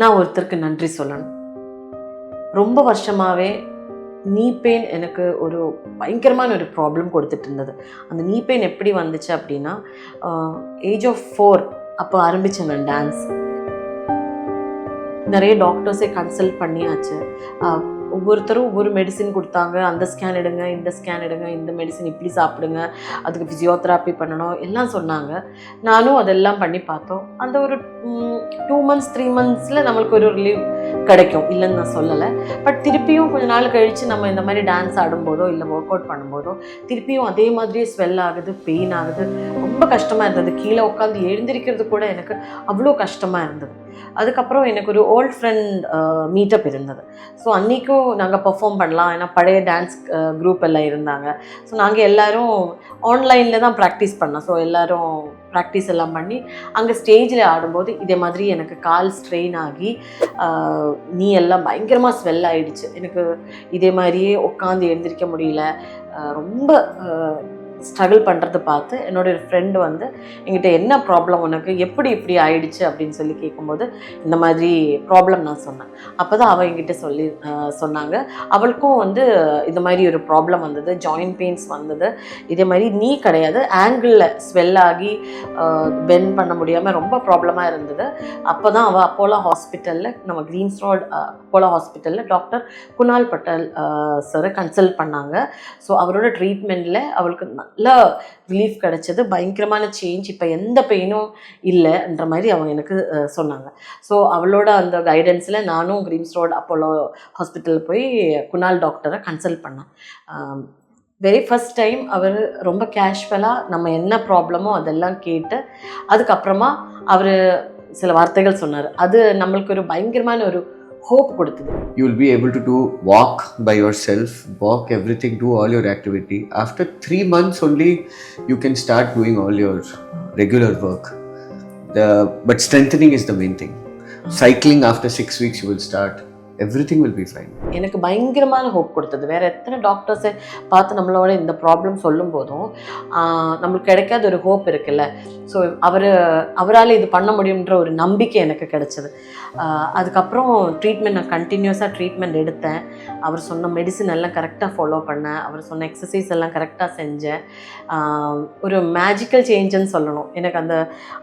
நான் ஒருத்தருக்கு நன்றி சொல்லணும். ரொம்ப வருஷமாகவே நீ பெயின் எனக்கு ஒரு பயங்கரமான ஒரு ப்ராப்ளம் கொடுத்துட்டு இருந்தது. அந்த நீ பெயின் எப்படி வந்துச்சு அப்படின்னா, ஏஜ் ஆஃப் 4 அப்போ ஆரம்பித்தேன் நான் டான்ஸ். நிறைய டாக்டர்ஸே கன்சல்ட் பண்ணியாச்சு. ஒவ்வொருத்தரும் ஒவ்வொரு மெடிசின் கொடுத்தாங்க. அந்த ஸ்கேன் எடுங்க, இந்த ஸ்கேன் எடுங்க, இந்த மெடிசின் இப்படி சாப்பிடுங்க, அதுக்கு ஃபிசியோதெராப்பி பண்ணணும் எல்லாம் சொன்னாங்க. நானும் அதெல்லாம் பண்ணி பார்த்தோம். அந்த ஒரு 2 months 3 monthஸில் நம்மளுக்கு ஒரு ரிலீவ் கிடைக்கும், இல்லைன்னு நான் சொல்லலை. பட் திருப்பியும் கொஞ்ச நாள் கழித்து நம்ம இந்த மாதிரி டான்ஸ் ஆடும்போதோ இல்லை ஒர்க் அவுட் பண்ணும்போதோ திருப்பியும் அதே மாதிரியே ஸ்வெல் ஆகுது, பெயின் ஆகுது. ரொம்ப கஷ்டமாக இருந்தது. கீழே உட்காந்து எழுந்திரிக்கிறது கூட எனக்கு அவ்வளோ கஷ்டமாக இருந்தது. அதுக்கப்புறம் எனக்கு ஒரு ஓல்ட் ஃப்ரெண்ட் மீட்டப் இருந்தது. ஸோ அன்றைக்கும் நாங்கள் பர்ஃபார்ம் பண்ணலாம், ஏன்னா பழைய டான்ஸ் குரூப் எல்லாம் இருந்தாங்க. ஸோ நாங்கள் எல்லோரும் ஆன்லைனில் தான் ப்ராக்டிஸ் பண்ணோம். ஸோ எல்லோரும் ப்ராக்டிஸ் எல்லாம் பண்ணி அங்கே ஸ்டேஜில் ஆடும்போது இதே மாதிரி எனக்கு கால் ஸ்ட்ரெயின் ஆகி நீ எல்லாம் பயங்கரமாக ஸ்வெல் ஆகிடுச்சு. எனக்கு இதே மாதிரியே உட்காந்து எழுந்திரிக்க முடியல. ரொம்ப ஸ்ட்ரகிள் பண்ணுறது பார்த்து என்னோடய ஃப்ரெண்டு வந்து என்கிட்ட என்ன ப்ராப்ளம் உனக்கு, எப்படி இப்படி ஆயிடுச்சு அப்படின்னு சொல்லி கேட்கும்போது இந்த மாதிரி ப்ராப்ளம் நான் சொன்னேன். அப்போ தான் அவள் என்கிட்ட சொன்னாங்க. அவளுக்கும் வந்து இந்த மாதிரி ஒரு ப்ராப்ளம் வந்தது, ஜாயின்ட் பெயின்ஸ் வந்தது. இதே மாதிரி நீ கிடையாது, ஆங்கிளில் ஸ்வெல் ஆகி பெண்ட் பண்ண முடியாமல் ரொம்ப ப்ராப்ளமாக இருந்தது. அப்போ தான் அவள் அப்போலோ ஹாஸ்பிட்டலில், நம்ம கிரீன்ஸ் ரோட் அப்போலோ ஹாஸ்பிட்டலில் டாக்டர் குணால் பட்டேல் சாரை கன்சல்ட் பண்ணாங்க. ஸோ அவரோட ட்ரீட்மெண்ட்டில் அவளுக்கு நல்ல ரிலீஃப் கிடைச்சது, பயங்கரமான சேஞ்ச். இப்போ எந்த பெயினும் இல்லைன்ற மாதிரி அவங்க எனக்கு சொன்னாங்க. ஸோ அவளோட அந்த கைடன்ஸில் நானும் கிரீன்ஸ் ரோட் அப்போலோ ஹாஸ்பிட்டல் போய் குணால் டாக்டரை கன்சல்ட் பண்ணேன். வெரி ஃபஸ்ட் டைம் அவர் ரொம்ப கேஷுவலாக நம்ம என்ன ப்ராப்ளமோ அதெல்லாம் கேட்டு அதுக்கப்புறமா அவர் சில வார்த்தைகள் சொன்னார். அது நம்மளுக்கு ஒரு பயங்கரமான ஒரு hope கொடுத்தது. You will be able to walk by yourself, walk everything, do all your activity. After 3 months only, you can start doing all your regular work. But strengthening is the main thing. Cycling after 6 weeks you will start. Everything will be fine. எனக்கு பயங்கரமான hope கொடுத்தது. வேறு எத்தனை டாக்டர்ஸை பார்த்து நம்மளோட இந்த problem சொல்லும் போதும் நம்மளுக்கு கிடைக்காத ஒரு ஹோப் இருக்குல்ல. ஸோ அவரால் இது பண்ண முடியுன்ற ஒரு நம்பிக்கை எனக்கு கிடைச்சது. அதுக்கப்புறம் ட்ரீட்மெண்ட் நான் கண்டினியூஸாக ட்ரீட்மெண்ட் எடுத்தேன். அவர் சொன்ன மெடிசின் எல்லாம் கரெக்டாக ஃபாலோ பண்ணேன். அவர் சொன்ன எக்ஸசைஸ் எல்லாம் கரெக்டாக செஞ்சேன். ஒரு மேஜிக்கல் சேஞ்சுன்னு சொல்லணும். எனக்கு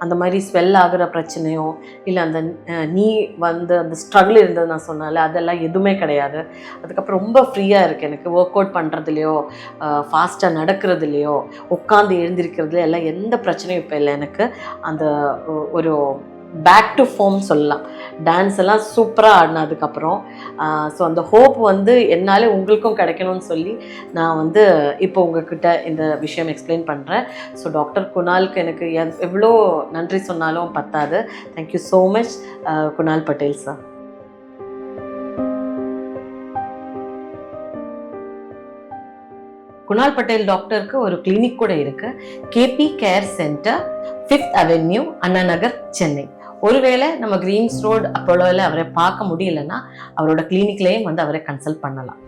அந்த மாதிரி ஸ்வெல் ஆகிற பிரச்சனையோ இல்லை அந்த நீ வந்து அந்த ஸ்ட்ரகிள் இருந்தது நான் சொன்னால அதெல்லாம் எதுவுமே கிடையாது. அதுக்கப்புறம் ரொம்ப ஃப்ரீயாக இருக்குது எனக்கு. ஒர்க் அவுட் பண்ணுறதுலையோ ஃபாஸ்ட்டாக நடக்கிறதுலையோ உட்காந்து எழுந்திருக்கிறதுலையோ எல்லாம் எந்த பிரச்சனையும் இப்போ இல்லை எனக்கு. அந்த ஒரு பேக் டு ஃபார்ம் சொல்லலாம். டான்ஸ் எல்லாம் சூப்பராக ஆடினதுக்கப்புறம் ஸோ அந்த ஹோப் வந்து என்னால் உங்களுக்கும் கிடைக்கணும்னு சொல்லி நான் வந்து இப்போ உங்ககிட்ட இந்த விஷயம் எக்ஸ்பிளைன் பண்ணுறேன். ஸோ டாக்டர் குணாலுக்கு எனக்கு எவ்வளோ நன்றி சொன்னாலும் பத்தாது. Thank you so much Kunal Patel sir. Kunal Patel டாக்டருக்கு ஒரு கிளினிக் கூட இருக்குது. KP care centre, 5th Avenue, Anna Nagar, Chennai. ஒருவேளை நம்ம கிரீன்ஸ் ரோட் அப்போலோவில் அவரை பார்க்க முடியலன்னா அவரோட கிளினிக்லேயும் வந்து அவரை கன்சல்ட் பண்ணலாம்.